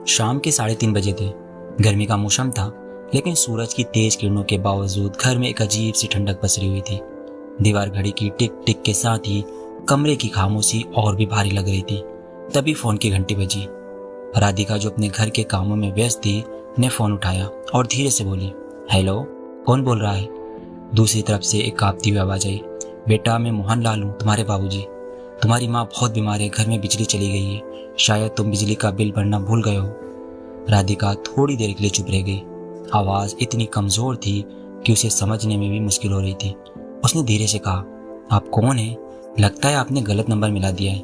शाम के 3:30 बजे थे। गर्मी का मौसम था, लेकिन सूरज की तेज किरणों के बावजूद घर में एक अजीब सी ठंडक पसरी हुई थी। दीवार घड़ी की टिक टिक के साथ ही कमरे की खामोशी और भी भारी लग रही थी। तभी फोन की घंटी बजी। राधिका, जो अपने घर के कामों में व्यस्त थी, ने फोन उठाया और धीरे से बोली, हेलो, कौन बोल रहा है? दूसरी तरफ से एक कांपती हुई आवाज आई, बेटा मैं मोहन लाल हूँ, तुम्हारे बाबूजी। तुम्हारी माँ बहुत बीमार है, घर में बिजली चली गई है, शायद तुम बिजली का बिल भरना भूल गए हो। राधिका थोड़ी देर के लिए चुप रह गई। आवाज इतनी कमजोर थी कि उसे समझने में भी मुश्किल हो रही थी। उसने धीरे से कहा, आप कौन हैं? लगता है आपने गलत नंबर मिला दिया है।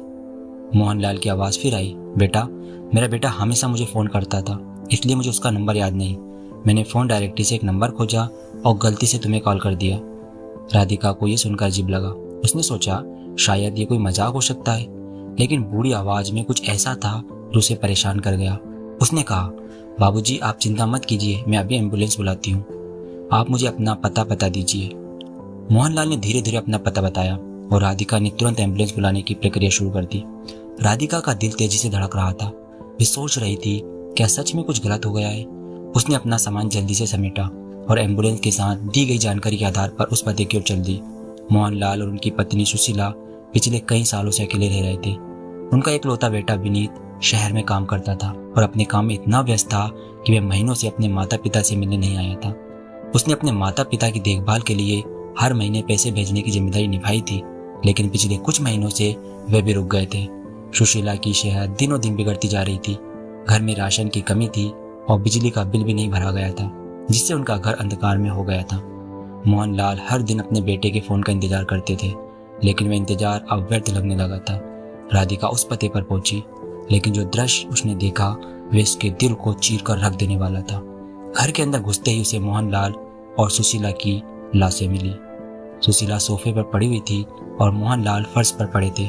मोहनलाल की आवाज़ फिर आई, बेटा मेरा बेटा हमेशा मुझे फ़ोन करता था, इसलिए मुझे उसका नंबर याद नहीं। मैंने फ़ोन डायरेक्टरी से एक नंबर खोजा और गलती से तुम्हें कॉल कर दिया। राधिका को ये सुनकर अजीब लगा। उसने सोचा शायद ये कोई मजाक हो सकता है, लेकिन बूढ़ी आवाज़ में कुछ ऐसा था जो उसे परेशान कर गया। उसने कहा, बाबूजी आप चिंता मत कीजिए, मैं अभी एम्बुलेंस बुलाती हूँ, आप मुझे अपना पता बता दीजिए। मोहनलाल ने धीरे धीरे अपना पता बताया और राधिका ने तुरंत एम्बुलेंस बुलाने की प्रक्रिया शुरू कर दी। राधिका का दिल तेजी से धड़क रहा था। वे सोच रही थी, क्या सच में कुछ गलत हो गया है? उसने अपना सामान जल्दी से समेटा और एम्बुलेंस के साथ दी गई जानकारी के आधार पर उस पते की ओर चल दी। मोहनलाल और उनकी पत्नी सुशीला पिछले कई सालों से अकेले रह रहे थे। उनका इकलौता बेटा विनीत शहर में काम करता था और अपने काम में इतना व्यस्त था कि वह महीनों से अपने माता पिता से मिलने नहीं आया था। उसने अपने माता पिता की देखभाल के लिए हर महीने पैसे भेजने की जिम्मेदारी निभाई थी, लेकिन पिछले कुछ महीनों से वे भी रुक गए थे। सुशीला की सेहत दिनों दिन बिगड़ती जा रही थी। घर में राशन की कमी थी और बिजली का बिल भी नहीं भरा गया था, जिससे उनका घर अंधकार में हो गया था। मोहनलाल हर दिन अपने बेटे के फोन का इंतजार करते थे, लेकिन वह इंतजार अब व्यर्थ लगने लगा था। राधिका उस पते पर पहुंची, लेकिन जो दृश्य उसने देखा वे उसके दिल को चीर कर रख देने वाला था। घर के अंदर घुसते ही उसे मोहनलाल और सुशीला की लाशें मिली। सुशीला सोफे पर पड़ी हुई थी और मोहनलाल फर्श पर पड़े थे,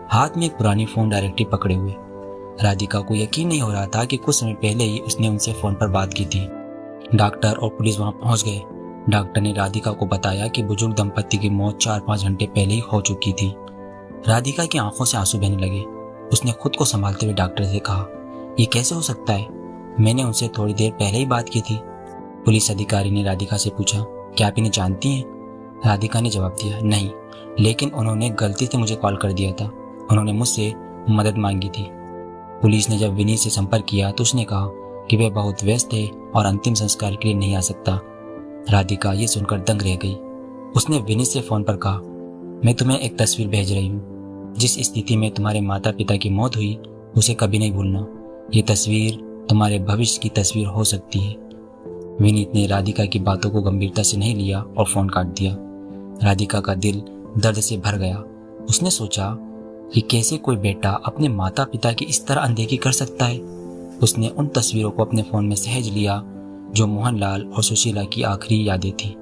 हाथ में एक पुरानी फोन डायरेक्टरी पकड़े हुए। राधिका को यकीन नहीं हो रहा था कि कुछ समय पहले ही उसने उनसे फोन पर बात की थी। डॉक्टर और पुलिस वहां पहुंच गए। डॉक्टर ने राधिका को बताया कि बुजुर्ग दंपति की मौत 4-5 घंटे पहले ही हो चुकी थी। राधिका की आंखों से आंसू बहने लगे। उसने खुद को संभालते हुए डॉक्टर से कहा, ये कैसे हो सकता है? मैंने उनसे थोड़ी देर पहले ही बात की थी। पुलिस अधिकारी ने राधिका से पूछा, क्या आप इन्हें जानती हैं? राधिका ने जवाब दिया, नहीं, लेकिन उन्होंने गलती से मुझे कॉल कर दिया था। उन्होंने मुझसे मदद मांगी थी। पुलिस ने जब विनीत से संपर्क किया तो उसने कहा कि वह बहुत व्यस्त है और अंतिम संस्कार के लिए नहीं आ सकता। राधिका ये सुनकर दंग रह गई। उसने विनीत से फोन पर कहा, मैं तुम्हें एक तस्वीर भेज रही हूँ। जिस स्थिति में तुम्हारे माता पिता की मौत हुई उसे कभी नहीं भूलना। ये तस्वीर तुम्हारे भविष्य की तस्वीर हो सकती है। विनीत ने राधिका की बातों को गंभीरता से नहीं लिया और फोन काट दिया। राधिका का दिल दर्द से भर गया। उसने सोचा कि कैसे कोई बेटा अपने माता पिता की इस तरह अनदेखी कर सकता है। उसने उन तस्वीरों को अपने फोन में सहज लिया जो मोहनलाल और सुशीला की आखिरी यादें थी।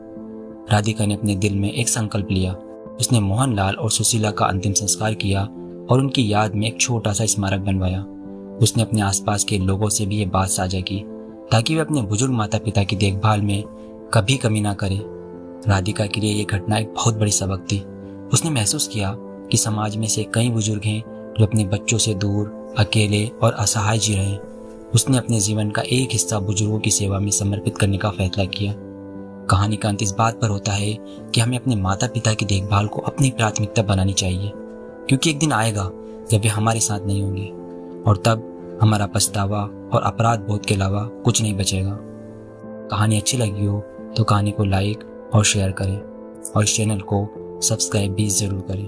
राधिका ने अपने दिल में एक संकल्प लिया। उसने मोहनलाल और सुशीला का अंतिम संस्कार किया और उनकी याद में एक छोटा सा स्मारक बनवाया। उसने अपने आसपास के लोगों से भी ये बात साझा की ताकि वे अपने बुजुर्ग माता पिता की देखभाल में कभी कमी ना करें। राधिका के लिए ये घटना एक बहुत बड़ी सबक थी। उसने महसूस किया कि समाज में से कई बुजुर्ग हैं जो अपने बच्चों से दूर, अकेले और असहाय जी रहे हैं। उसने अपने जीवन का एक हिस्सा बुजुर्गों की सेवा में समर्पित करने का फैसला किया। कहानी का अंत इस बात पर होता है कि हमें अपने माता पिता की देखभाल को अपनी प्राथमिकता बनानी चाहिए, क्योंकि एक दिन आएगा जब वे हमारे साथ नहीं होंगे और तब हमारा पछतावा और अपराध बोध के अलावा कुछ नहीं बचेगा। कहानी अच्छी लगी हो तो कहानी को लाइक और शेयर करें और इस चैनल को सब्सक्राइब भी जरूर करें।